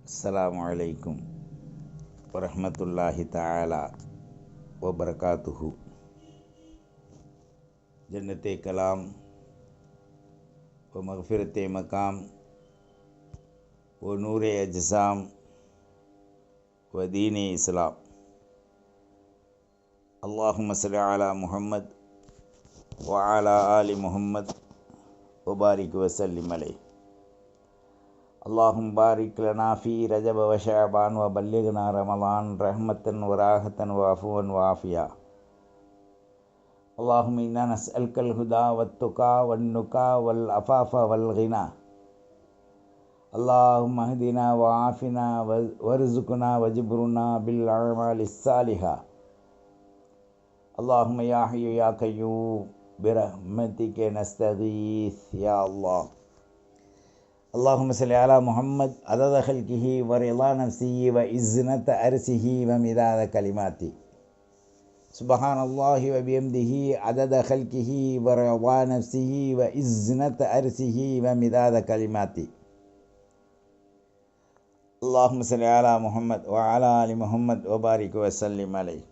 அஸ்ஸலாமு அலைக்கும் வரஹ்மத்துல்லாஹி தஆலா வபரகாத்துஹு. ஜன்னத்தே கலாம் வ மக்ஃபிரத்தே மகாம் வ நூரே அஜ்ஸாம் வ தீனே இஸ்லாம். அல்லாஹும்ம ஸல்லி அலா முஹம்மத் வ அலா ஆலி முஹம்மத் வ பாரிக் வ ஸல்லிம் அலைஹி. அல்லாஹும் பாரிக் லனா ஃபீ ரஜப வ ஷஅபான் வ பல்லிக்னா ரமலான் ரஹ்மத்தன் வ ராஹத்தன் வ அஃபுவன் வ ஆஃபியா. அல்லாஹும்ம இன்னா நஸ்அலுக்கல் ஹுதா வத் துகா வன் நுகா வல் அஃபாஃப வல் கினா. அல்லாஹும்ம ஹ்தினா வ ஆஃபினா வர்ஸுக்னா வஜ்புர்னா பில் அமாலிஸ் ஸாலிஹா. அல்லாஹும்ம யா ஹய்யு யா கய்யூம் பிரஹ்மதிக நஸ்தகீஸ் யா அல்லாஹ். அல்லாஹும்ம ஸல்லி அலா முஹம்மத் அதத ஹல்கிஹி வ ரிலா நஃப்ஸிஹி வ இஸ்னத அர்ஸிஹி வ மிதாத கலிமாத்தி. சுப்ஹானல்லாஹி வ பிஹம்திஹி அதத ஹல்கிஹி வ ரிலா நஃப்ஸிஹி வ இஸ்னத அர்ஸிஹி வ மிதாத கலிமாத்தி. அல்லாஹும்ம ஸல்லி அலா முஹம்மத் வ அலா ஆலி முஹம்மத் வ பாரிக் வ ஸல்லிம் அலைஹி.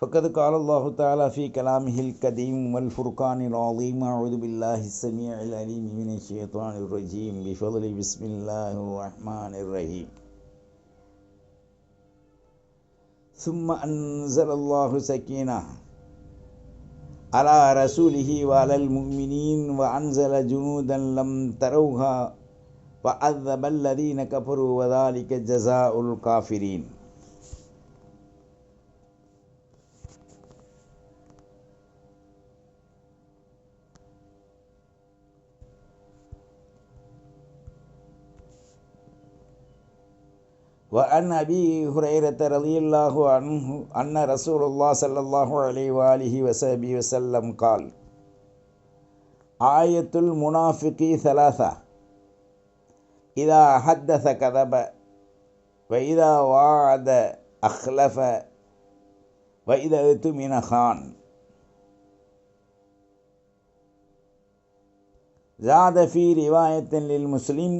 فقد قال الله تعالى في كلامه القديم والفرقان العظيم. أعوذ بالله السميع العليم من الشيطان الرجيم بفضل بسم الله الرحمن الرحيم. ثم أنزل الله سكينة على رسوله وعلى المؤمنين وأنزل جنودا لم تروها وعذب الذين كفروا وذلك جزاء الكافرين. وعن أبي هريرة رضي الله عنه أن رسول الله صلى الله عليه وآله وسلم قال: آية المنافق ثلاثة: إذا حدث كذب وإذا وعد أخلف وإذا اؤتمن خان. زاد في رواية للمسلم: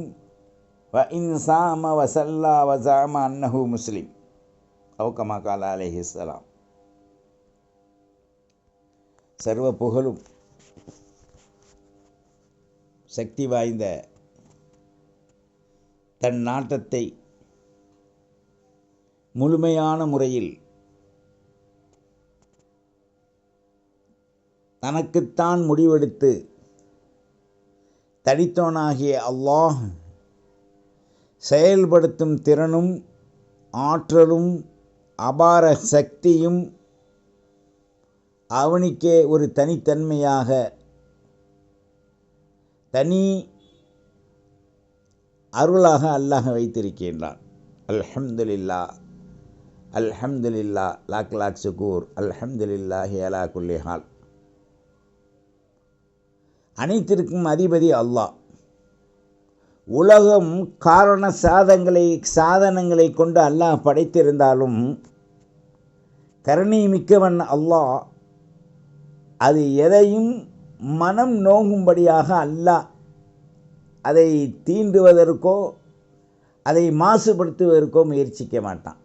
وإن صام وصلى وزعم أنه مسلم أو كما قال عليه السلام. சர்வ புகழும் சக்தி வாய்ந்த தன் நாட்டத்தை முழுமையான முறையில் தனக்குத்தான் முடிவெடுத்து தனித்தவனாகிய அல்லாஹ் செயல்படுத்தும் திறனும் ஆற்றலும் அபார சக்தியும் அவனுக்கே ஒரு தனித்தன்மையாக தனி அருளாக அல்லாஹ் வைத்திருக்கின்றான். அல்ஹம்துலில்லாஹ் அல்ஹம்துலில்லாஹ் லாக் லாக் சுகூர் அல்ஹம்துலில்லாஹி அலா குல்லி ஹால். அனைத்திற்கும் அதிபதி அல்லாஹ். உலகம் காரண சாதனங்களை கொண்டு அல்லாஹ் படைத்திருந்தாலும் கருணை மிக்கவன் அல்லாஹ் அது எதையும் மனம் நோகும்படியாக அல்லாஹ் அதை தீண்டுவதற்கோ அதை மாசுபடுத்துவதற்கோ முயற்சிக்க மாட்டான்.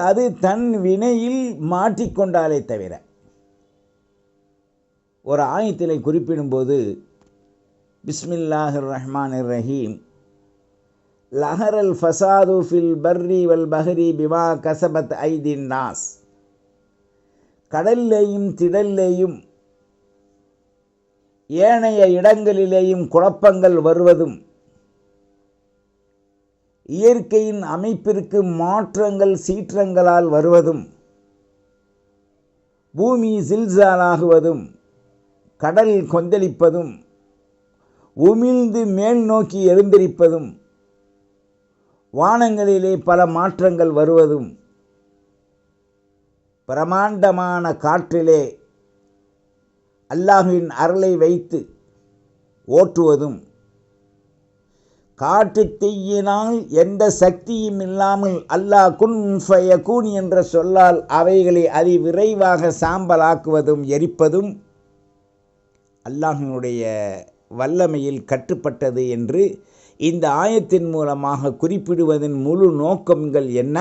அது தன் வினையில் மாட்டிக்கொண்டாலே தவிர. ஒரு ஆயத்திலே குறிப்பிடும்போது பிஸ்மில்லாஹிர் ரஹ்மானிர் ரஹீம் லஹரல் ஃபசாது ஃபில் பர்ரி வல் பஹரி பிமா கஸபத் ஐதின் நாஸ். கடல்லேயும் திடல்லேயும் ஏனைய இடங்களிலேயும் குழப்பங்கள் வருவதும் இயற்கையின் அமைப்பிற்கு மாற்றங்கள் சீற்றங்களால் வருவதும் பூமி சில்சாலாகுவதும் கடல் கொந்தளிப்பதும் உமிழ்ந்து மேல் நோக்கி எழுந்திருப்பதும் வானங்களிலே பல மாற்றங்கள் வருவதும் பிரமாண்டமான காற்றிலே அல்லாஹ்வின் அருளை வைத்து ஓட்டுவதும் காற்று தீயினால் எந்த சக்தியும் இல்லாமல் அல்லாஹ் குன் ஃபயகூன் என்ற சொல்லால் அவைகளை அதிவிரைவாக சாம்பலாக்குவதும் எரிப்பதும் அல்லாஹ்வினுடைய வல்லமையில் கட்டுப்பட்டது என்று இந்த ஆயத்தின் மூலமாக குறிப்பிடுவதன் முழு நோக்கங்கள் என்ன?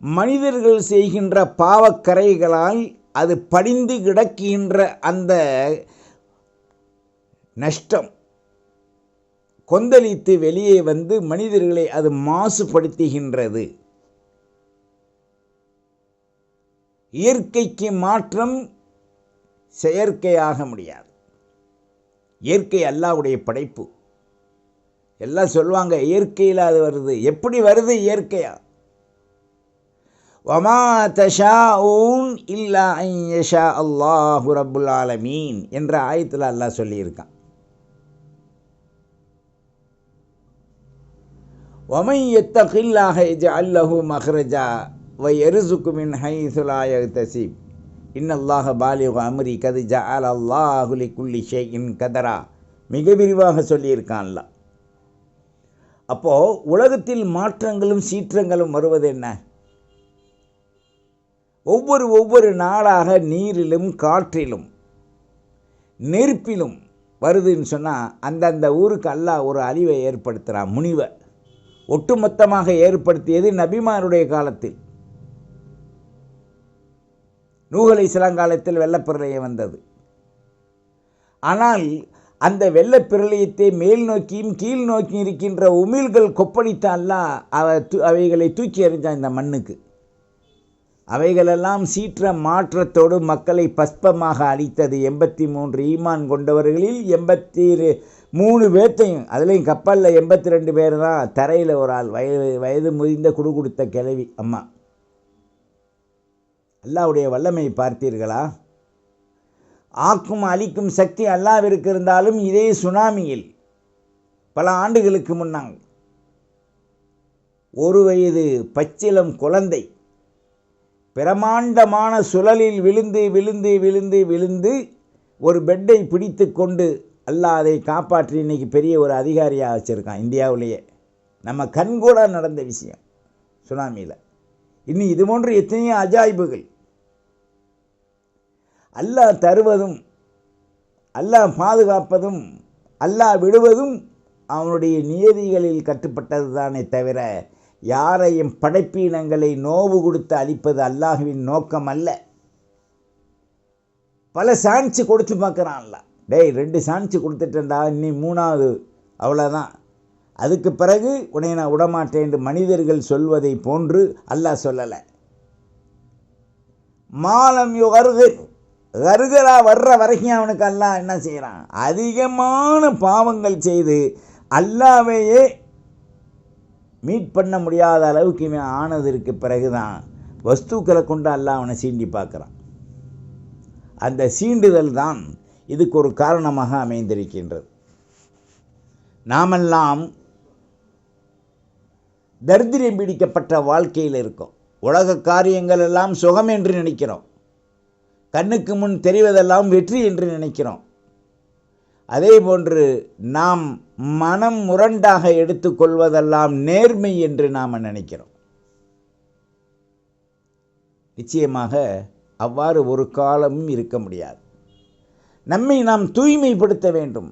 மனிதர்கள் செய்கின்ற பாவக்கரைகளால் அது படிந்து கிடக்கின்ற அந்த நஷ்டம் கொந்தளித்து வெளியே வந்து மனிதர்களை அது மாசுபடுத்துகின்றது. இயற்கைக்கு மாற்றம் செயற்கையாக முடியாது. இயற்கை அல்லாஹ்வுடைய படைப்பு. எல்லாம் சொல்லுவாங்க இயற்கையில் அது வருது. எப்படி வருது இயற்கையா? வமா தஷாஊன் இல்லா அன் யஷா அல்லாஹு ரப்புல் ஆலமீன் என்ற ஆயத்தில் அல்லாஹ் சொல்லியிருக்கான். வமன் யத்தகில்லாஹ யஜ்அல் லஹு மக்ரஜா வ யர்ஸுகு மின் ஹைஸு லா யஹ்தஸிப் இன்னல்லாஹ பாலிகு அம்ரி கத் ஜஅல அல்லாஹு லிகுல்லி ஷைஇன் கதரா. மிக விரிவாக சொல்லியிருக்கான் அல்லாஹ். அப்போது உலகத்தில் மாற்றங்களும் சீற்றங்களும் வருவது என்ன? ஒவ்வொரு நாளாக நீரிலும் காற்றிலும் நெருப்பிலும் வருதுன்னு சொன்னால் அந்தந்த ஊருக்கு அல்லாஹ் ஒரு அழிவை ஏற்படுத்துகிறான். முனிவை ஒட்டுமொத்தமாக ஏற்படுத்தியது நபிமாருடைய காலத்தில். நூஹ் அலைஹிஸ்ஸலாம் காலத்தில் வெள்ளப்பிரளயம் வந்தது. ஆனால் அந்த வெள்ளப்பிரளயத்தை மேல் நோக்கியும் கீழ் நோக்கி இருக்கின்ற உமிழ்கள் கொப்பளித்த அல்லாஹ் அவைகளை தூக்கி எறிஞ்சான் இந்த மண்ணுக்கு. அவைகளெல்லாம் சீற்ற மாற்றத்தோடு மக்களை பஸ்பமாக அழித்தது. 83 ஈமான் கொண்டவர்களில் 83 பேர்த்தையும், அதுலேயும் கப்பலில் 82 பேர் தான், தரையில் ஒரு ஆள் வயது முதிர்ந்த குடு கொடுத்த கிழவி அம்மா. அல்லாஹ்வுடைய வல்லமை பார்த்தீர்களா? ஆக்கும் அழிக்கும் சக்தி அல்லாஹ்விற்கு இருந்தாலும் இதே சுனாமியில் பல ஆண்டுகளுக்கு முன்னாங்க ஒரு வயது பச்சிளம் குழந்தை பிரமாண்டமான சுழலில் விழுந்து விழுந்து விழுந்து விழுந்து ஒரு பெட்டை பிடித்து கொண்டு அல்லாஹ் அதை காப்பாற்றி இன்றைக்கி பெரிய ஒரு அதிகாரியாக வச்சுருக்கான் இந்தியாவிலேயே. நம்ம கண்கூட நடந்த விஷயம் சுனாமியில். இன்னும் இது போன்று எத்தனையோ அஜாய்புகள். அல்லாஹ் தருவதும் அல்லாஹ் பாதுகாப்பதும் அல்லாஹ் விடுவதும் அவனுடைய நியதிகளில் கட்டுப்பட்டது தானே தவிர யாரையும் படைப்பினங்களை நோவு கொடுத்து அழிப்பது அல்லாஹ்வின் நோக்கம் அல்ல. பல சான்ஸ் கொடுத்து பார்க்குறான் அல்லாஹ். டேய் 2 சான்ஸ் கொடுத்துட்டேன்டா, இன்னி 3வது அவ்வளோதான், அதுக்கு பிறகு உன்னை நான் விடமாட்டேன் என்று மனிதர்கள் சொல்வதை போன்று அல்லாஹ் சொல்லலை. மாலம் கருகலா வர்ற வரைக்கும் அவனுக்கு அல்லாஹ் என்ன செய்கிறான்? அதிகமான பாவங்கள் செய்து அல்லாஹ்வையே மீட் பண்ண முடியாத அளவுக்கு இவன் ஆனதற்கு பிறகுதான் வஸ்துக்களை கொண்டு அல்லாஹ் அவனை சீண்டி பார்க்குறான். அந்த சீண்டுதல் தான் இதுக்கு ஒரு காரணமாக அமைந்திருக்கின்றது. நாமெல்லாம் தரித்திரம் பிடிக்கப்பட்ட வாழ்க்கையில் இருக்கோம். உலக காரியங்கள் எல்லாம் சுகம் என்று நினைக்கிறோம். கண்ணுக்கு முன் தெரிவதெல்லாம் வெற்றி என்று நினைக்கிறோம். அதே போன்று நாம் மனம் முரண்டாக எடுத்துக்கொள்வதெல்லாம் நேர்மை என்று நாம் நினைக்கிறோம். நிச்சயமாக அவ்வாறு ஒரு காலமும் இருக்க முடியாது. நம்மை நாம் தூய்மைப்படுத்த வேண்டும்.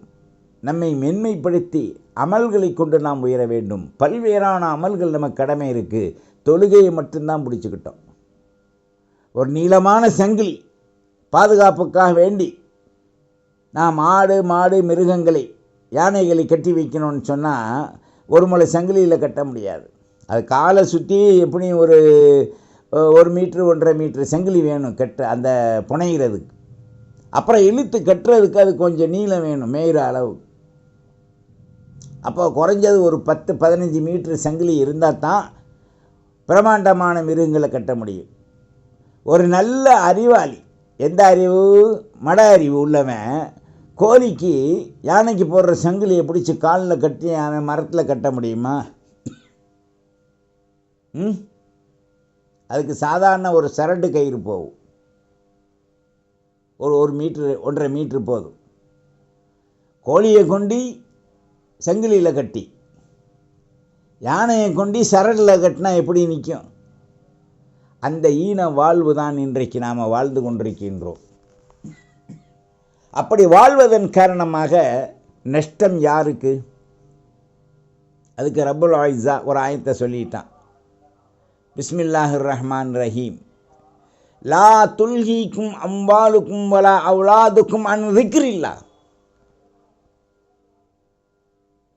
நம்மை மென்மைப்படுத்தி அமல்களை கொண்டு நாம் உயர வேண்டும். பல்வேறான அமல்கள் நமக்கு கடமை இருக்குது. தொழுகையை மட்டும்தான் பிடிச்சிக்கிட்டோம். ஒரு நீளமான சங்கிலி பாதுகாப்புக்காக வேண்டி நாம் ஆடு மாடு மிருகங்களை யானைகளை கட்டி வைக்கணும்னு சொன்னால் ஒரு முளை சங்கிலியில் கட்ட முடியாது. அது காலை சுற்றி எப்படி ஒரு 1 மீட்ரு 1.5 மீட்ரு சங்கிலி வேணும் கட்ட, அந்த புனைகிறதுக்கு. அப்புறம் இழுத்து கட்டுறதுக்கு அது கொஞ்சம் நீளம் வேணும் மேயிற அளவு. அப்போ குறைஞ்சது ஒரு 10-15 மீட்ரு சங்கிலி இருந்தால் தான் பிரமாண்டமான மிருகங்களை கட்ட முடியும். ஒரு நல்ல அறிவாளி, எந்த அறிவு? மட அறிவு உள்ளவன் கோழிக்கு யானைக்கு போடுற சங்கிலியை பிடிச்சி காலில் கட்டி அவன் மரத்தில் கட்ட முடியுமா? அதுக்கு சாதாரண ஒரு சரடு கயிறு போகும். ஒரு 1 மீட்ரு 1.5 மீட்ரு போதும். கோழியை கொண்டு சங்கிலியில் கட்டி யானையை கொண்டு சரடில் கட்டினா எப்படி நிற்கும்? அந்த ஈன வாழ்வு தான் இன்றைக்கு நாம் வாழ்ந்து கொண்டிருக்கின்றோம். அப்படி வாழ்வதன் காரணமாக நஷ்டம் யாருக்கு? அதுக்கு ரப்புல் இஸ்ஸா ஒரு ஆயத்தை சொல்லிட்டான். பிஸ்மில்லாஹிர் ரஹ்மான் ரஹீம். லா துல்ஹீக்கும் அம்வாலுக்கும் வலா அவுலாதுக்கும் அன் திக்ரில்லா.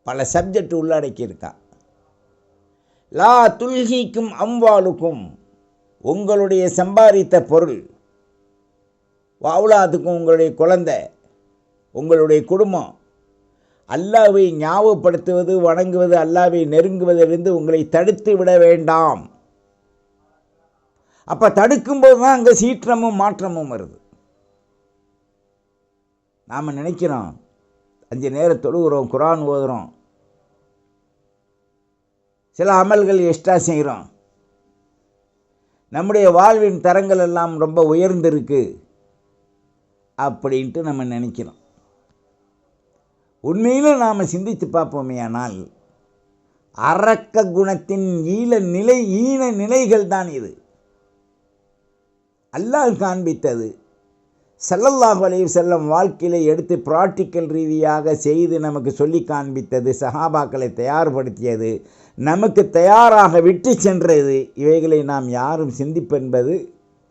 பல சப்ஜெக்ட் உள்ளடக்கி இருக்கான். லா துல்ஹீக்கும் அம்வாலுக்கும், உங்களுடைய சம்பாதித்த பொருள், அவுலாதுக்கும், உங்களுடைய குழந்தை, உங்களுடைய குடும்பம், அல்லாஹ்வை ஞாபகப்படுத்துவது, வணங்குவது, அல்லாஹ்வை நெருங்குவதிலிருந்து உங்களை தடுத்து விட வேண்டாம். அப்போ தடுக்கும்போது தான் அங்கே சீற்றமும் மாற்றமும் வருது. நாம் நினைக்கிறோம் 5 நேரம் தொழுகிறோம், குரான் ஓதுகிறோம், சில அமல்கள் எக்ஸ்ட்ரா செய்கிறோம், நம்முடைய வாழ்வின் தரங்கள் எல்லாம் ரொம்ப உயர்ந்திருக்கு அப்படின்ட்டு நம்ம நினைக்கிறோம். உண்மையிலும் நாம் சிந்தித்து பார்ப்போமே, ஆனால் அரக்க குணத்தின் ஈன நிலைகள் தான் இது. அல்லாஹ் காண்பித்தது, ஸல்லல்லாஹு அலைஹி வஸல்லம் வாழ்க்கையில் எடுத்து பிராக்டிக்கல் ரீதியாக செய்து நமக்கு சொல்லி காண்பித்தது, சஹாபாக்களை தயார்படுத்தியது, நமக்கு தயாராக விட்டு சென்றது. இவைகளை நாம் யாரும் சிந்திப்பென்பது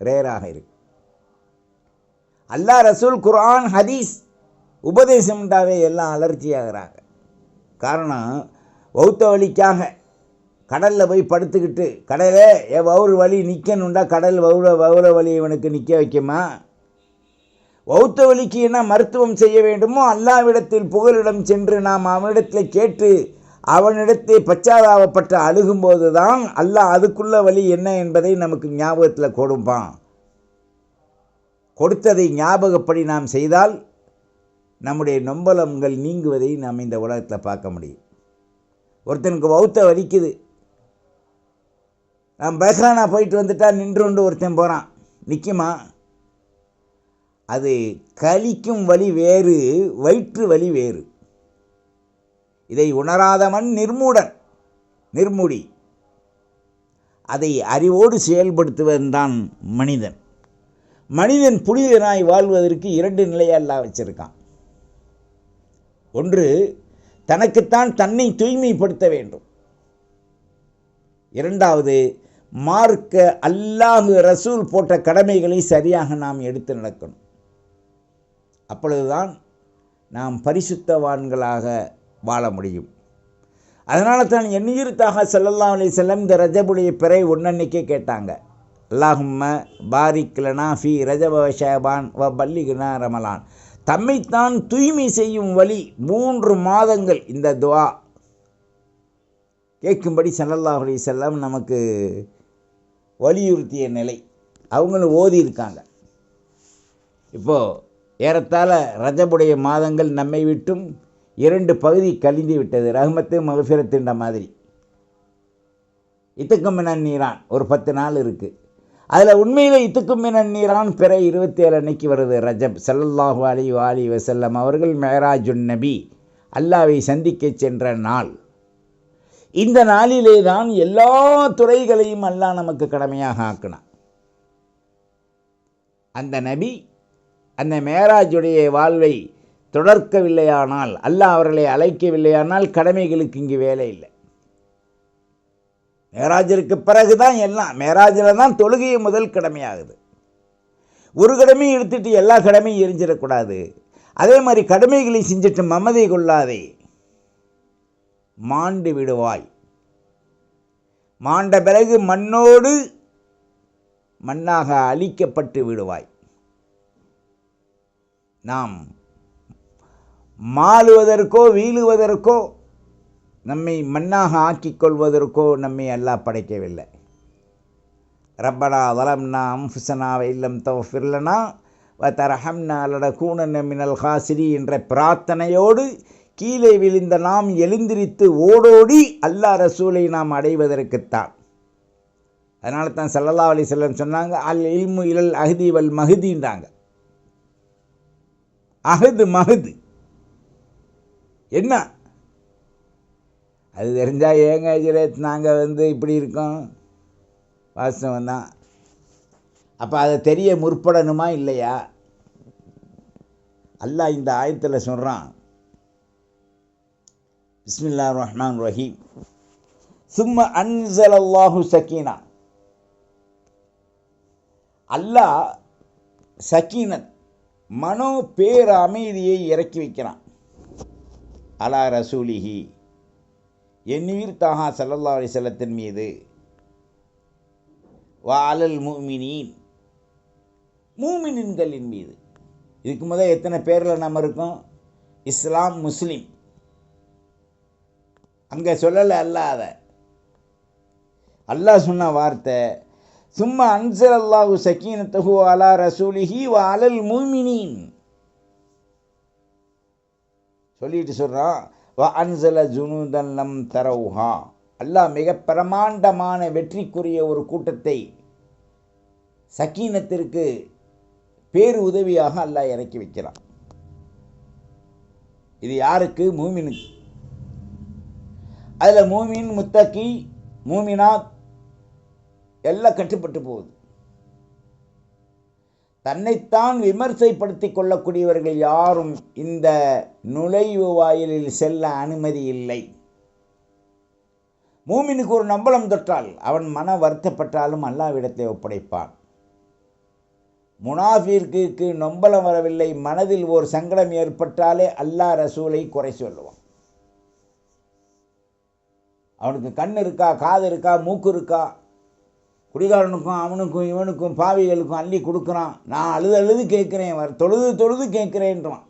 ரேராக இருக்கு. அல்லாஹ், ரசூல், குர்ஆன், ஹதீஸ் உபதேசம்ண்டாவே எல்லாம் அலர்ச்சியாகிறாங்க. காரணம், வௌத்த வலிக்காக கடலில் போய் படுத்துக்கிட்டு, கடலே என் வவுறு வலி நிற்கணுண்டா கடல் வவுற வலி இவனுக்கு நிற்க வைக்குமா? வௌத்த வலிக்கு என்ன மருத்துவம் செய்ய வேண்டுமோ அல்லாவிடத்தில் புகலிடம் சென்று நாம் அவனிடத்தில் கேட்டு அவனிடத்தை பச்சாதாபப்பட்டு அழுகும்போது தான் அல்லாஹ் அதுக்குள்ள வழி என்ன என்பதை நமக்கு ஞாபகத்தில் கொடுப்பான். கொடுத்ததை ஞாபகப்படி நாம் செய்தால் நம்முடைய நொம்பலங்கள் நீங்குவதை நாம் இந்த உலகத்தில் பார்க்க முடியும். ஒருத்தனுக்கு வௌத்த வலிக்குது, நான் பைக்கானா போயிட்டு வந்துட்டா நின்று ஒருத்தன் போகிறான், நிற்குமா? அது கலிக்கும் வலி வேறு, வயிற்று வலி வேறு. இதை உணராதவன் நிர்மூடி. அதை அறிவோடு செயல்படுத்துவன் தான் மனிதன். மனிதன் புனிதனாய் வாழ்வதற்கு 2 நிலையை அல்லாஹ் வச்சிருக்கான். ஒன்று, தனக்குத்தான் தன்னை தூய்மைப்படுத்த வேண்டும். 2வது, மார்க்க அல்லாஹ் ரசூல் போட்ட கடமைகளை சரியாக நாம் எடுத்து நடக்கணும். அப்பொழுதுதான் நாம் பரிசுத்தவான்களாக வாழ முடியும். அதனால தான் எண்ணியிருத்தாக ஸல்லல்லாஹு அலைஹி வஸல்லம் இந்த ரஜபுடைய பிறை ஒன்னன்னைக்கே கேட்டாங்க, அல்லாஹும்ம பாரிக் லனா ஃபீ ரஜப வ ஷஅபான் வ பல்லிக்னா ரமலான். தம்மைத்தான் தூய்மை செய்யும் வழி 3 மாதங்கள் இந்த துஆ கேட்கும்படி ஸல்லல்லாஹு அலைஹி வஸல்லம் நமக்கு வலியுறுத்திய நிலை அவங்களும் ஓதி இருக்காங்க. இப்போது ஏறத்தாழ ரஜபுடைய மாதங்கள் நம்மை விட்டும் 2 பகுதி கழிந்து விட்டது. ரஹ்மத்து மஃபிரத்துன்ற மாதிரி. இத்துக்கும் மினன் நீரான் ஒரு 10 நாள் இருக்குது. அதில் உண்மையில் இத்துக்கும் மினன் நீரான் பிற 27 அன்னைக்கு வருது ரஜப். ஸல்லல்லாஹு அலைஹி வஸல்லம் அவர்கள் மேராஜுன் நபி, அல்லாவை சந்திக்க சென்ற நாள். இந்த நாளிலே தான் எல்லா துறைகளையும் அல்லாஹ் நமக்கு கடமையாக ஆக்கினான். அந்த நபி அந்த மேராஜுடைய வாழ்வை தொடர்க்கவில்லையானால், அல்லாஹ் அவர்களை அழைக்கவில்லையானால் கடமைகளுக்கு இங்கு வேலை இல்லை. மேராஜிற்கு பிறகு தான் எல்லாம். மேராஜில் தான் தொழுகையை முதல் கடமையாகுது. ஒரு கடமையை எடுத்துட்டு எல்லா கடமையும் எரிஞ்சிடக்கூடாது. அதே மாதிரி கடமைகளை செஞ்சுட்டு மமதை கொள்ளாதே, மாண்டு விடுவாய். மாண்ட பிறகு மண்ணோடு மண்ணாக அழிக்கப்பட்டு விடுவாய். நாம் மாளுவதற்கோ வீழுவதற்கோ நம்மை மண்ணாக ஆக்கிக் கொள்வதற்கோ நம்மை அல்லாஹ் படைக்கவில்லை. ரப்பனா ஸலம்னா அன்ஃபுஸனா வ இல்லம் தக்ஃபிர் லனா வ தர்ஹம்னா லனகூனன்ன மினல் காசிரீன் என்ற பிரார்த்தனையோடு கீழே விழுந்த நாம் எழுந்திரித்து ஓடோடி அல்லாஹ் ரசூலை நாம் அடைவதற்குத்தான். அதனால தான் ஸல்லல்லாஹு அலைஹி வஸல்லம் சொன்னாங்க, அல் இல்மு இலல் அஹ்தி வல் மஹ்தின்றாங்க. அஹது மஹது என்ன அது தெரிஞ்சால் ஏங்க ஹஜ்ரத் நாங்கள் இப்படி இருக்கோம், வாஸ்தவம் தான். அப்போ அதை தெரிய முற்படணுமா இல்லையா? அல்லாஹ் இந்த ஆயத்தில் சொல்கிறான், பிஸ்மில்லாஹிர் ரஹ்மானிர் ரஹீம். சும்ம அன்ஸலல்லாஹு சக்கீனா. அல்லாஹ் சக்கீனத் மனோ பேர் அமைதியை இறக்கி வைக்கிறான். அலா ரசூலிஹி என்னுயிர் தாஹா ஸல்லல்லாஹு அலைஹி வஸல்லத்தின் மீது, வ அலல் முஃமினீன் மூமின்களின் மீது. இதுக்கு முதல் எத்தனை பேரில் நம்ம இருக்கோம்? இஸ்லாம், முஸ்லீம். அங்கே சொல்லலை அல்லாத. அல்லாஹ் சொன்ன வார்த்தை சும்மா அன்ஸலல்லாஹு சக்கீனத்தஹு அலா ரசூலிஹி வ அலல் முஃமினீன். சொல்லிட்டு சொல்கிறான், வ அன்ஸல ஜுனூதன் லம் தரவுஹா. அல்லாஹ் மிக பிரமாண்டமான வெற்றிக்குரிய ஒரு கூட்டத்தை சக்கீனத்திற்கு பேரு உதவியாக அல்லாஹ் இறக்கி வைக்கிறான். இது யாருக்கு? மூமினுக்கு. அதில் மூமின், முத்தகி, மூமினாத் எல்லாம் கட்டுப்பட்டு போகுது. தன்னைத்தான் விமர்சைப்படுத்திக் கொள்ளக்கூடியவர்கள் யாரும் இந்த நுழைவு வாயிலில் செல்ல அனுமதி இல்லை. மூமினுக்கு ஒரு நம்பலம் தொட்டால் அவன் மன வருத்தப்பட்டாலும் அல்லாஹ்விடத்தை ஒப்படைப்பான். முனாஃபிக்கு நொம்பலம் வரவில்லை, மனதில் ஒரு சங்கடம் ஏற்பட்டாலே அல்லாஹ் ரசூலை குறை சொல்லுவான். அவனுக்கு கண் இருக்கா, காது இருக்கா, மூக்கு இருக்கா, குடிகாரனுக்கும் அவனுக்கும் இவனுக்கும் பாவிகளுக்கும் அள்ளி கொடுக்குறான். நான் அழுது கேட்குறேன், தொழுது கேட்குறேன்றான்.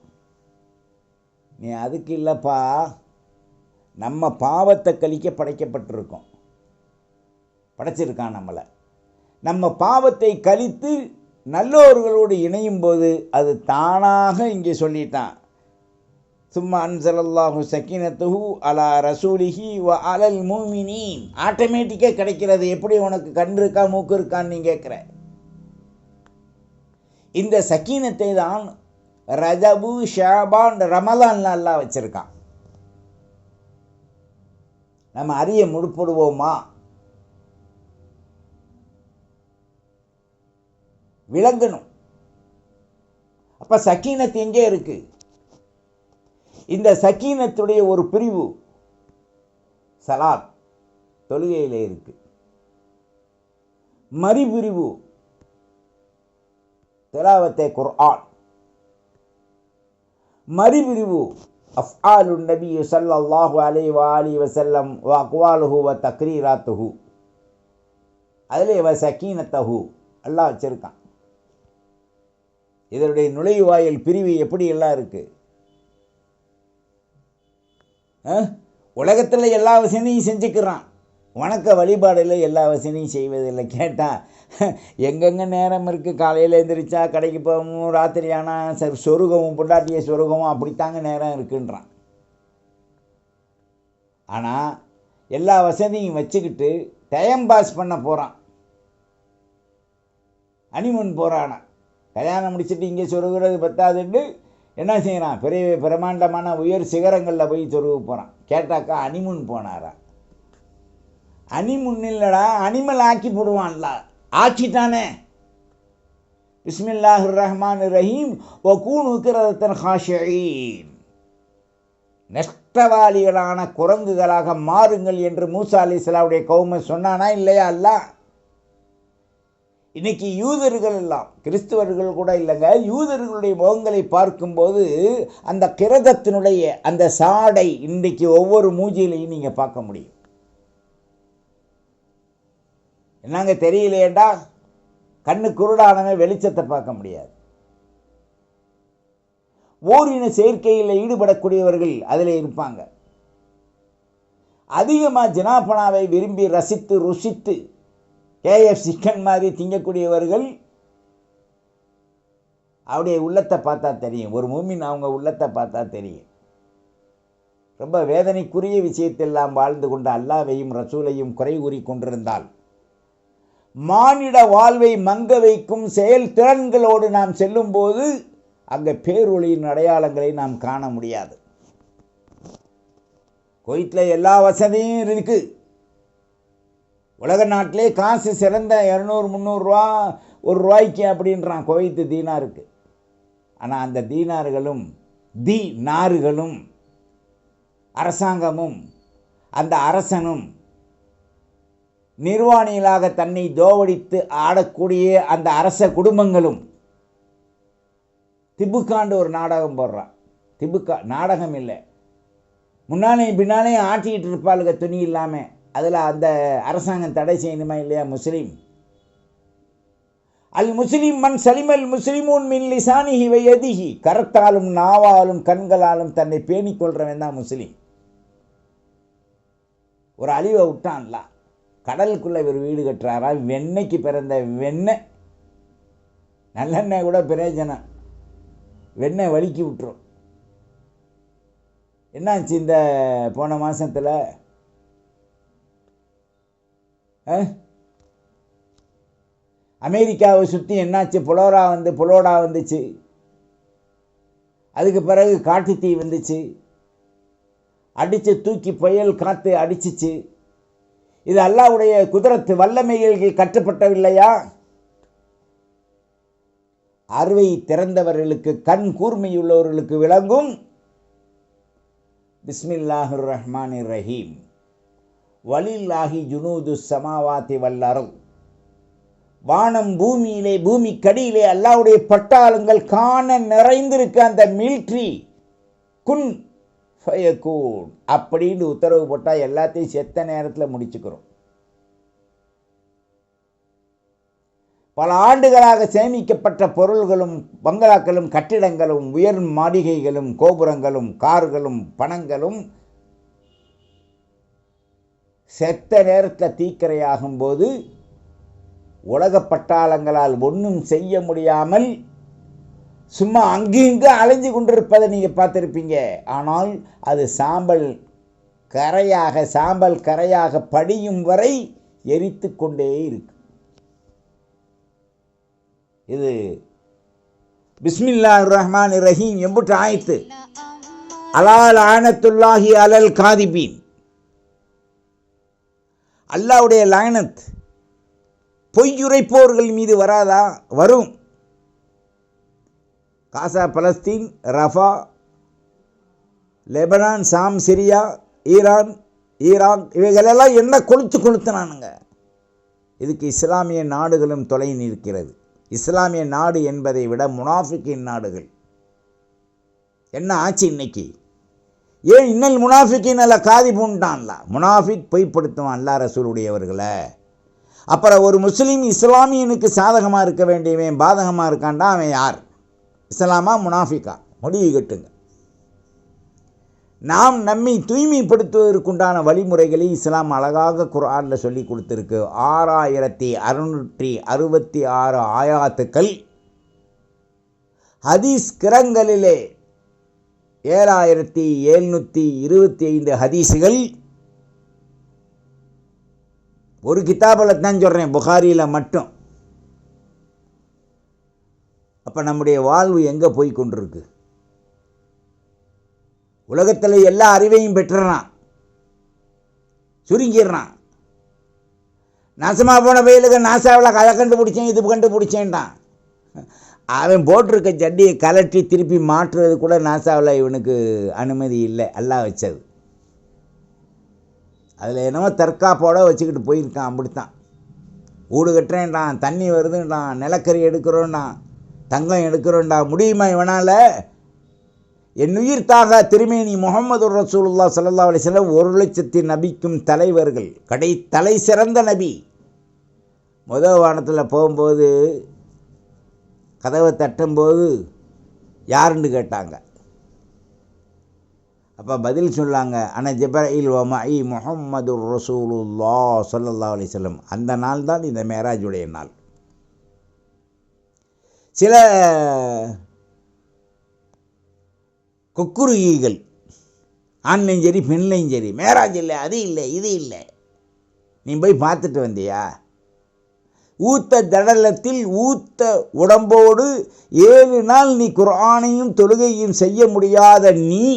நீ அதுக்கு இல்லைப்பா, நம்ம பாவத்தை கழிக்க படைக்கப்பட்டிருக்கோம், படைச்சிருக்கான் நம்மளை. நம்ம பாவத்தை கழித்து நல்லோர்களோடு இணையும் போது அது தானாக இங்கே சொல்லிட்டான். சும்மா அன்ஸலல்லாஹு சக்கீனத்துஹு அலா ரசூலிஹி வ அலல் முஃமினீன். ஆட்டோமேட்டிக்காக கிடைக்கிறது. எப்படி உனக்கு கண் இருக்கா, மூக்கு இருக்கான்னு நீ கேட்குற. இந்த சக்கீனத்தை தான் ரஜபு, ஷாபான், ரமலான்ல அல்லாஹ் வச்சிருக்கான். நம்ம அறிய முற்படுவோமா? விளங்கணும். அப்போ சக்கீனத் எங்கே இருக்கு? இந்த சக்கீனத்துடைய ஒரு பிரிவு சலாத், தொழுகையில் இருக்கு. மறுபிரிவு திலாவத்தே குர்ஆன். மறுபிரிவு அஃஆலு நபி ஸல்லல்லாஹு அலைஹி வஆலிஹி வஸல்லம் வ அக்வாலுஹு வ தக்ரீராத்துஹு. அதிலே வ சக்கீனத்தஹு அல்லாஹ் வச்சிருக்கான். இதனுடைய நுழைவாயில் பிரிவு எப்படி எல்லாம் இருக்கு? உலகத்தில் எல்லா வசதியும் செஞ்சுக்கிறான், வணக்க வழிபாடில் எல்லா வசதியும் செய்வதில்லை. கேட்டால் எங்கெங்கே நேரம் இருக்குது, காலையில் எழுந்திரிச்சா கடைக்கு போகவும், ராத்திரி ஆனால் சொருகவும், பொண்டாட்டிய சொருகவும், அப்படித்தாங்க நேரம் இருக்குன்றான். ஆனால் எல்லா வசதியும் வச்சுக்கிட்டு டைம் பாஸ் பண்ண போகிறான், ஹனிமூன் போகிறானா. கல்யாணம் முடிச்சுட்டு இங்கே சொருகிறது பத்தாதுன்னு என்ன செய்கிறான்? பெரிய பிரமாண்டமான உயர் சிகரங்களில் போய் சொருக போகிறான். கேட்டாக்கா ஹனிமூன் போனாரா? ஹனிமூன் இல்லைடா, அனிமல் ஆக்கி போடுவான்ல. ஆக்கிட்டானே. பிஸ்மில்லாஹிர் ரஹ்மானிர் ரஹீம் வ கூனு கிரதத்தன் ஹாஷிஈன். நஷ்டவாளிகளான குரங்குகளாக மாறுங்கள் என்று மூசா அலைஹிஸ்ஸலாமுடைய கௌம சொன்னானா இல்லையா அல்லாஹ்? இன்னைக்கு யூதர்கள் எல்லாம், கிறிஸ்தவர்கள் கூட இல்லைங்க, யூதர்களுடைய முகங்களை பார்க்கும்போது அந்த கிரதத்தினுடைய அந்த சாடை இன்றைக்கு ஒவ்வொரு மூஞ்சியிலையும் நீங்கள் பார்க்க முடியும். என்னங்க தெரியலையேண்டா, கண்ணு குருடானவன் வெளிச்சத்தை பார்க்க முடியாது. ஓரின சேர்க்கையில் ஈடுபடக்கூடியவர்கள் அதில் இருப்பாங்க. அதிகமாக ஜனாபனாவை விரும்பி ரசித்து ருசித்து கேஎஃப் சிக்கன் மாதிரி திங்கக்கூடியவர்கள் அவருடைய உள்ளத்தை பார்த்தா தெரியும். ஒரு மூமின் அவங்க உள்ளத்தை பார்த்தா தெரியும். ரொம்ப வேதனைக்குரிய விஷயத்தெல்லாம் வாழ்ந்து கொண்ட அல்லாஹ்வையும் ரசூலையும் குறை கூறி கொண்டிருந்தால் மானிட வாழ்வை மங்க வைக்கும் செயல் திறன்களோடு நாம் செல்லும்போது அங்கே பேரொளியின் அடையாளங்களை நாம் காண முடியாது. குவைத்தில் எல்லா வசதியும் இருக்குது. உலக நாட்டிலே காசு சிறந்த 200-300 ரூபா, ₹1 அப்படின்றான் குவைத்து தீனாருக்கு. ஆனால் அந்த தீனார்களும் அரசாங்கமும் அந்த அரசனும் நிர்வாணிகளாக தன்னை தோவடித்து ஆடக்கூடிய அந்த அரச குடும்பங்களும் திபுக்காண்டு ஒரு நாடகம் போடுறான். திபுக்கா நாடகம் இல்லை, முன்னாலேயும் பின்னாலேயும் ஆட்டிக்கிட்டு இருப்பாளுங்க துணி இல்லாமல். அதில் அந்த அரசாங்கம் தடை செய்யணுமா இல்லையா? முஸ்லீம் அல் முஸ்லிம் மன் சலிமல் முஸ்லிமூன் மின் லிசானிஹி வ யதிஹி, கரத்தாலும் நாவாலும் கண்களாலும் தன்னை பேணிக் கொள்றவன் தான் முஸ்லீம். ஒரு அழிவை விட்டான்ல, கடலுக்குள்ளே ஒரு வீடு கட்டுறாரா, வெண்ணெய்க்கு பிறந்த வெண்ணெய், நல்லெண்ணெய் கூட பிரயோஜனம், வெண்ணெய் வலிக்கி விட்டுரும். என்னாச்சு இந்த போன மாதத்தில்? அமெரிக்காவை சுற்றி என்னாச்சு? புளோரா வந்துச்சு. அதுக்கு பிறகு காட்டு தீ வந்துச்சு, அடித்து தூக்கி புயல் காற்று அடிச்சிச்சு. இது அல்லாஹ்வுடைய குதிரத்து வல்லமைகளுக்கு கட்டுப்பட்டவில்லையா? அறுவை திறந்தவர்களுக்கு, கண் கூர்மையுள்ளவர்களுக்கு விளங்கும். பிஸ்மில்லாஹிர் ரஹ்மானிர் ரஹீம். வலில்லாஹி ஜுனூது ஸமாவாதி வல் அர்த். வானம் பூமியிலே, பூமிக்கடியிலே அல்லாஹ்வுடைய பட்டாளங்கள் காண நிறைந்திருக்க அந்த மிலிட்ரி குன் ஃபயகூன் அப்படின்னு உத்தரவு போட்டால் எல்லாத்தையும் செத்த நேரத்தில் முடிச்சுக்கிறோம். பல ஆண்டுகளாக சேமிக்கப்பட்ட பொருள்களும் பங்களாக்களும் கட்டிடங்களும் உயர் மாளிகைகளும் கோபுரங்களும் கார்களும் பணங்களும் செத்த நேரத்தில் தீக்கிரையாகும் போது உலக பட்டாளங்களால் ஒன்றும் செய்ய முடியாமல் சும்மா அங்கேயும் அலைஞ்சு கொண்டிருப்பதை நீங்கள் பார்த்துருப்பீங்க. ஆனால் அது சாம்பல் கரையாக படியும் வரை எரித்து கொண்டே இருக்கு. இது பிஸ்மில்லாஹிர் ரஹ்மானிர் ரஹீம் எம்புட்டு ஆயத்து. அலால் ஆனத்துல்லாஹி அலல் காதிபீன். அல்லாஹ்வுடைய லானத் பொய்யுரைப்போர்கள் மீது வராதா? வரும். காசா, பலஸ்தீன், ரஃபா, லெபனான், சாம், சிரியா, ஈரான், ஈராக் இவைகளெல்லாம் என்ன கொளுத்துனானுங்க. இதுக்கு இஸ்லாமிய நாடுகளும் தொலை நிற்கிறது. இஸ்லாமிய நாடு என்பதை விட முனாஃபிக்கின் நாடுகள் என்ன ஆச்சு இன்னைக்கு? ஏன் இன்னல் முனாஃபிக்கின் அல்ல காதி பூண்டான்ல? முனாஃபிக் பொய்ப்படுத்துவான் அல்லாஹ் ரசூலுடையவர்களை. அப்புறம் ஒரு முஸ்லீம் இஸ்லாமியனுக்கு சாதகமாக இருக்க வேண்டியவன் பாதகமாக இருக்கான்டா, அவன் யார்? இஸ்லாமா முனாஃபிக்கா? முடிவு கட்டுங்க. நாம் நம்மை தூய்மைப்படுத்துவதற்குண்டான வழிமுறைகளை இஸ்லாம் அழகாக குர்ஆனில் சொல்லி கொடுத்துருக்கு. 6666 ஆயாத்துக்கள், ஹதீஸ் கிரங்களிலே 7725 ஹதீஸுகள். ஒரு கிதாபில் தான் சொல்கிறேன், புகாரியில் மட்டும். அப்போ நம்முடைய வாழ்வு எங்கே போய் கொண்டிருக்கு? உலகத்தில் எல்லா அறிவையும் பெற்றுறான், சுருங்கிடுறான். நாசமாக போன பயிலுக்கு நாசாவில் அதை கண்டுபிடிச்சேன் இது கண்டுபிடிச்சேன்டான். அவன் போட்டிருக்க சட்டியை கலட்டி திருப்பி மாற்றுறது கூட நாசாவில் இவனுக்கு அனுமதி இல்லை, அல்லாஹ் வச்சது. அதில் என்னமோ தற்காப்போடு வச்சுக்கிட்டு போயிருக்கான். அப்படித்தான் வீடு கட்டுறேன்டான், தண்ணி வருதுன்றான், நிலக்கரி எடுக்கிறோன்டான், தங்கம் எடுக்கிறோண்டா. முடியுமா இவனால்? என் உயிர் தாக திருமேனி முஹம்மது ரசூலுல்லாஹ் ஸல்லல்லாஹு அலைஹி வஸல்லம் 1,00,000 நபிக்கும் தலைவர்கள், தலை சிறந்த நபி. முதல் வானத்தில் போகும்போது கதவை தட்டும்போது யாருன்னு கேட்டாங்க. அப்போ பதில் சொல்லாங்க, அன ஜிப்ரீல் வ மஇ முஹம்மது ரசூலுல்லாஹ் ஸல்லல்லாஹு அலைஹி வஸல்லம். அந்த நாள் தான் இந்த மேராஜுடைய நாள். சில கொக்குருகிகள், ஆண்லையும் சரி பெண்லையும் சரி, மேராஜ் இல்லை, அது இல்லை, இது இல்லை. நீ போய் பார்த்துட்டு வந்தியா? ஊத்த தடலத்தில் ஊத்த உடம்போடு 7 நாள் நீ குர்ஆனையும் தொழுகையும் செய்ய முடியாத நீ,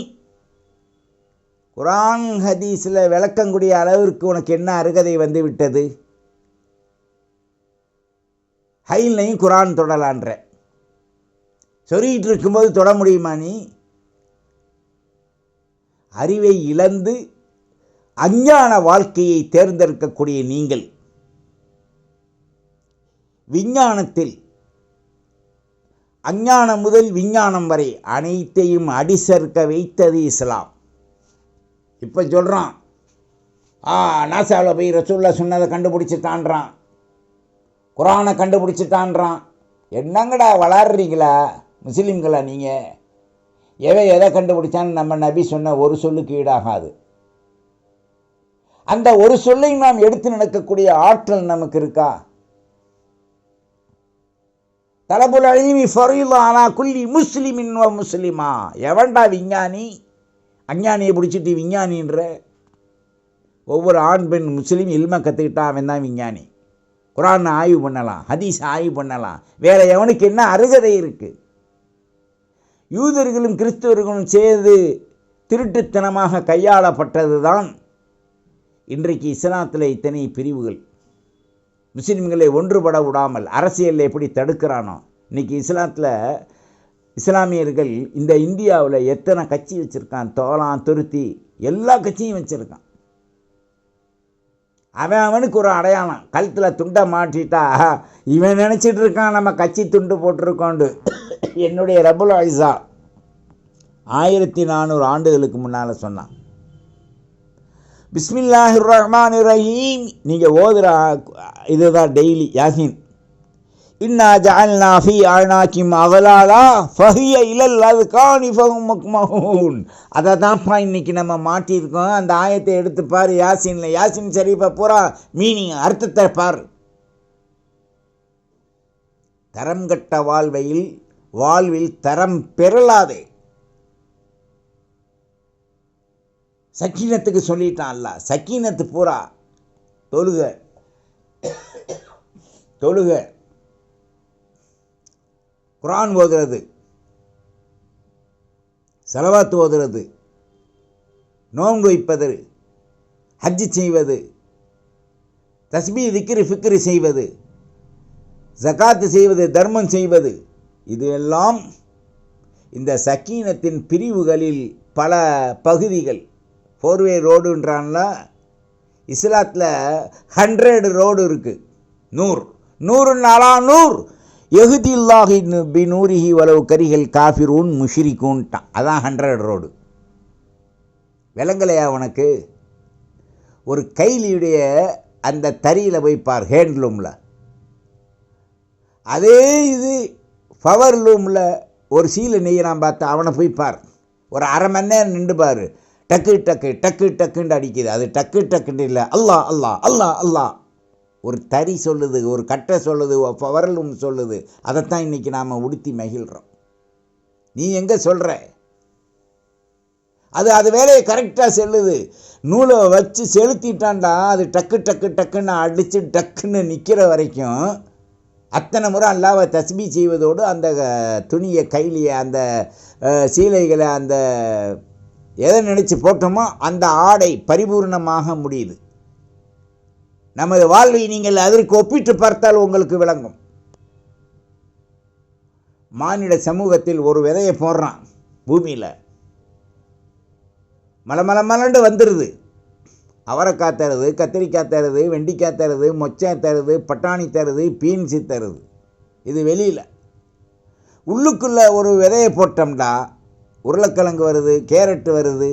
குர்ஆன் ஹதீஸில் விளக்கக்கூடிய அளவிற்கு உனக்கு என்ன அருகதை வந்து விட்டது? ஹைலையும் குர்ஆன் தொடலான்ற சொல்லிகிட்டு இருக்கும்போது தொட முடியுமா நீ? அறிவை இழந்து அஞ்ஞான வாழ்க்கையை தேர்ந்தெடுக்கக்கூடிய நீங்கள் விஞ்ஞானத்தில் அஞ்ஞானம் முதல் விஞ்ஞானம் வரை அனைத்தையும் அடிசர்க்க வைத்தது இஸ்லாம். இப்போ சொல்கிறான், நாசாவில் போய் ரசூலுல்லாஹ் சொன்னதை கண்டுபிடிச்சிட்டான்றான், குரானை கண்டுபிடிச்சிட்டான்றான். என்னங்கடா வளர்றீங்களா முஸ்லீம்களா நீங்கள்? எதை கண்டுபிடிச்சான்னு நம்ம நபி சொன்ன ஒரு சொல்லுக்கு ஈடாகாது. அந்த ஒரு சொல்லை நாம் எடுத்து நடக்கக்கூடிய ஆற்றல் நமக்கு இருக்கா? தலபுல் இல்மி ஃபரீலா அலா குல்லி முஸ்லிமின் வ முஸ்லிமா. எவன்டா விஞ்ஞானி? அஞ்ஞானியை பிடிச்சிட்டு விஞ்ஞானின்ற. ஒவ்வொரு ஆண் பெண் முஸ்லீம் இல்மை கற்றுக்கிட்டா அவன் தான் விஞ்ஞானி. குரான் ஆய்வு பண்ணலாம், ஹதீஸ் ஆய்வு பண்ணலாம். வேற எவனுக்கு என்ன அருகதை இருக்குது? யூதர்களும் கிறிஸ்தவர்களும் சேர்ந்து திருட்டுத்தனமாக கையாளப்பட்டது தான் இன்றைக்கு இஸ்லாத்தில் இத்தனை பிரிவுகள். முஸ்லீம்களை ஒன்றுபட விடாமல் அரசியலில் எப்படி தடுக்கிறானோ, இன்றைக்கி இஸ்லாத்தில் இஸ்லாமியர்கள் இந்த இந்தியாவில் எத்தனை கட்சி வச்சுருக்கான், தோளான் துருத்தி எல்லா கட்சியும் வச்சுருக்கான். அவனுக்கு ஒரு அடையாளம், கழுத்தில் துண்டை மாட்டிட்டா இவன் நினச்சிட்டு இருக்கான் நம்ம கட்சி துண்டு போட்டிருக்கோண்டு. என்னுடைய ரபுல் ஐசா 1400 ஆண்டுகளுக்கு முன்னால் சொன்னான், பிஸ்மில்லாஹிர் ரஹ்மானிர் ரஹீம். நீங்கள் ஓதுற இதுதான் டெய்லி யாசின். இன்னா ஜஅல்னா ஃபீ அனாகிம் அகலாலா ஃபஹிய இலல் அஸ்கானி ஃபஹும் மக்மஹூன். அதை தான்ப்பா இன்னைக்கு நம்ம மாட்டியிருக்கோம். அந்த ஆயத்தை எடுத்து பாரு யாசினில், யாசின் ஷரீஃபை பூரா மீனிங் அர்த்தத்தை பாரு. தரம் கட்ட வாழ்வில் தரம் பெறலாதே. சக்கீனத்துக்கு சொல்லிட்டான் அல்ல, சக்கீனத்து பூரா தொழுக குரான் ஓதுறது, ஸலவாத் ஓதுறது, நோன்பு வைப்பது, ஹஜ் செய்வது, தஸ்பீ திக்ரு ஃபிக்ரு செய்வது, ஜகாத்து செய்வது, தர்மம் செய்வது, இது எல்லாம் இந்த சக்கீனத்தின் பிரிவுகளில் பல பகுதிகள். 4-வே ரோடுன்றான்ல, இஸ்லாத்தில் 100 ரோடு இருக்குது. 100 நாளா 100 எஹுதில்லாஹி பி நூரிஹி வலவு கரிகள் காஃபிரூன் முஷ்ரிகூன்ட்டான். அதான் 100 ரோடு. விளங்கலையா உனக்கு? ஒரு கைலியுடைய அந்த தறியில் போய் பார், ஹேண்ட்லூமில். அதே இது பவர் லூமில் ஒரு சீலை நெய்யறான் பார்த்தா, அவனை போய் பார், ஒரு அரை மணி நேரம் நின்று பார், டக்கு டக்கு டக்கு டக்குன்னு அடிக்குது. அது டக்கு டக்குன்னு இல்லை, அல்லாஹ் அல்லாஹ் அல்லாஹ் அல்லாஹ். ஒரு தறி சொல்லுது, ஒரு கட்டை சொல்லுது, பவரலும் சொல்லுது. அதைத்தான் இன்றைக்கி நாம் உடுத்தி மகிழ்கிறோம். நீ எங்கே சொல்கிற? அது வேலையை கரெக்டாக செல்லுது. நூலை வச்சு செலுத்திட்டான்டா, அது டக்கு டக்கு டக்குன்னு அடித்து டக்குன்னு நிற்கிற வரைக்கும் அத்தனை முறை அல்லாஹ்வை தஸ்பீ செய்வதோடு அந்த துணியை கைலியை அந்த சீலைகளை அந்த எதை நினச்சி போட்டோமோ அந்த ஆடை பரிபூர்ணமாக முடியுது. நமது வாழ்வை நீங்கள் அதற்கு ஒப்பிட்டு பார்த்தால் உங்களுக்கு விளங்கும். மானிட சமூகத்தில் ஒரு விதையை போடுறான் பூமியில், மலமலண்டு வந்துடுது. அவரைக்காய் தருது, கத்திரிக்காய் தருது, வெண்டிக்காய் தருது, மொச்சை தருது, பட்டாணி தருது, பீன்ஸு தருது. இது வெளியில். உள்ளுக்குள்ளே ஒரு விதையை போட்டோம்னா உருளைக்கிழங்கு வருது, கேரட்டு வருது,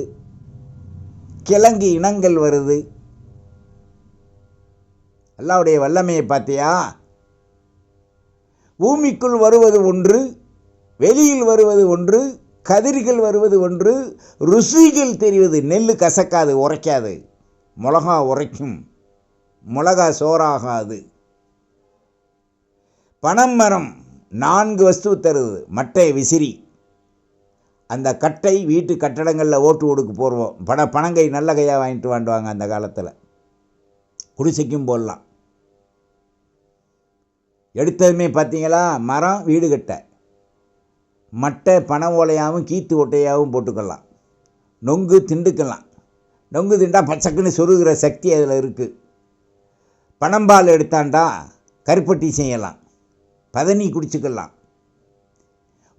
கிழங்கு இனங்கள் வருது. அல்லாஹ்வுடைய வல்லமையை பார்த்தியா? பூமிக்குள் வருவது ஒன்று, வெளியில் வருவது ஒன்று, கதிர்கள் வருவது ஒன்று, ருசிகள் தெரிவது. நெல் கசக்காது, உரைக்காது, மிளகா உரைக்கும், மிளகா சோறாகாது. பனைமரம் 4 வஸ்து தருது. மட்டை விசிறி, அந்த கட்டை வீட்டு கட்டடங்களில் ஓட்டு கொடுக்க போடுவோம். பனங்கை நல்ல கையாக வாங்கிட்டு வாண்டுவாங்க அந்த காலத்தில். குடிசைக்கும் போடலாம். எடுத்ததுமே பார்த்தீங்களா, மரம் வீடு கட்ட, மட்டை பனை ஓலையாகவும் கீத்து ஒட்டையாகவும் போட்டுக்கலாம். நொங்கு திண்டுக்கலாம். நொங்கு திண்டா பச்சக்குன்னு சொருகிற சக்தி அதில் இருக்குது. பனம்பால் எடுத்தாண்டா கருப்பட்டி செய்யலாம், பதனி குடிச்சுக்கலாம்.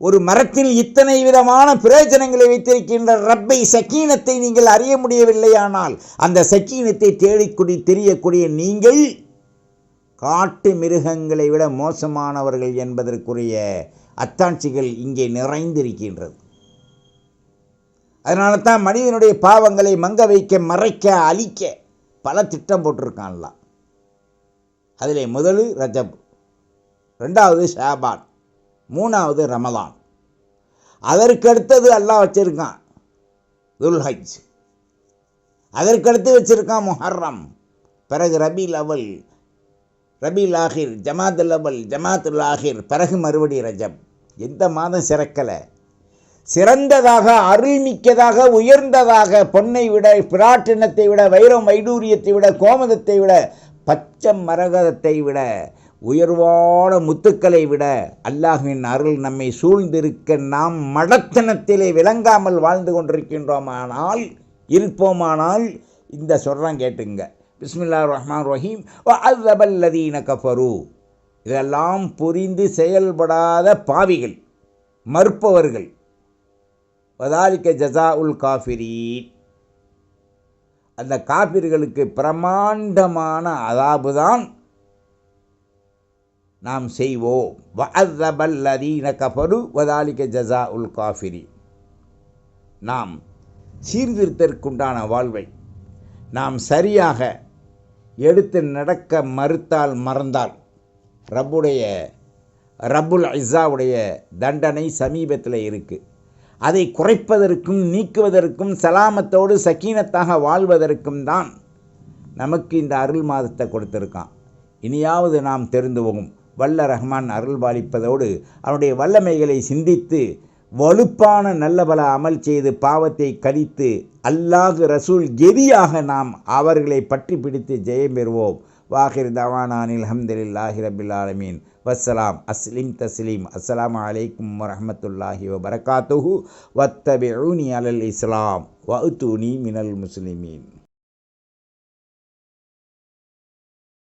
ஒரு மரத்தில் இத்தனை விதமான பிரயோஜனங்களை வைத்திருக்கின்ற ரப்பை சக்கீனத்தை நீங்கள் அறிய முடியவில்லையானால் அந்த சக்கீனத்தை தேடிக்கூடி தெரியக்கூடிய நீங்கள் காட்டு மிருகங்களை விட மோசமானவர்கள் என்பதற்குரிய அத்தாட்சிகள் இங்கே நிறைந்திருக்கின்றது. அதனால தான் மனிதனுடைய பாவங்களை மங்க வைக்க, மறைக்க, அழிக்க பல திட்டம் போட்டிருக்கான்லாம். அதில் முதல் ரஜப், 2வது ஷாபான், 3வது ரமலான். அதற்கடுத்தது அல்லாஹ் வச்சிருக்கான் துல்ஹஜ், அதற்கடுத்து வச்சிருக்கான் முஹர்ரம், பிறகு ரபீல் அவல், ரபீல் ஆஹிர், ஜமாத்துல் அவல், ஜமாத்துல் ஆஹிர், பிறகு மறுபடி ரஜப். எந்த மாதம் சிறக்கலை? சிறந்ததாக, அருள்மிக்கதாக, உயர்ந்ததாக, பொன்னை விட, பிராட்டினத்தை விட, வைரம் வைடூரியத்தை விட, கோமதத்தை விட, பச்சை மரகதத்தை விட, உயர்வான முத்துக்களை விட அல்லாஹ்வின் அருள் நம்மை சூழ்ந்திருக்க நாம் மடத்தனத்திலே விளங்காமல் வாழ்ந்து கொண்டிருக்கின்றோமானால், இருப்போமானால் இந்த சொல்கிறான் கேட்டுங்க. பிஸ்மில்லாஹிர் ரஹ்மானிர் ரஹீம். வஅஸபல்லதீன கஃபரு. இதெல்லாம் புரிந்து செயல்படாத பாவிகள், மறுப்பவர்கள். வதாலிக்க ஜஸாஉல் காஃபிரீன். அந்த காபிர்களுக்கு பிரமாண்டமான அதாபு தான் நாம் செய்வோம். வஅஸபல்லதீன கஃபரு வதாலிக்க ஜஸாஉல் காஃபிரீன். நாம் சீர்திருத்தற்குண்டான வாழ்வை நாம் சரியாக எடுத்து நடக்க மறுத்தால், மறந்தால் ரப்புல் இஸ்ஸாவுடைய தண்டனை சமீபத்தில் இருக்குது. அதை குறைப்பதற்கும் நீக்குவதற்கும் சலாமத்தோடு சக்கீனத்தாக வாழ்வதற்கும் தான் நமக்கு இந்த அருள் மாதத்தை கொடுத்துருக்கான். இனியாவது நாம் தெரிந்து போகும். வல்ல ரஹ்மான் அருள் பாலிப்பதோடு அவனுடைய வல்லமைகளை சிந்தித்து வலுப்பான நல்ல பல அமல் செய்து பாவத்தை கழித்து அல்லாஹ் ரசூல் கெதியாக நாம் அவர்களை பற்றி பிடித்து ஜெயம் பெறுவோம். வாஹிர் தவானானில் அல்ஹம்துலில்லாஹி ரப்பில் ஆலமீன். வஸ்ஸலாம். அஸ்லிம் தஸ்லீம். அஸ்ஸலாமு அலைக்கும் வரஹ்மத்துல்லாஹி வபரகாத்துஹு. வத்தபிஊனி அலல் இஸ்லாம் வஅத்தூனி மினல் முஸ்லிமீன்.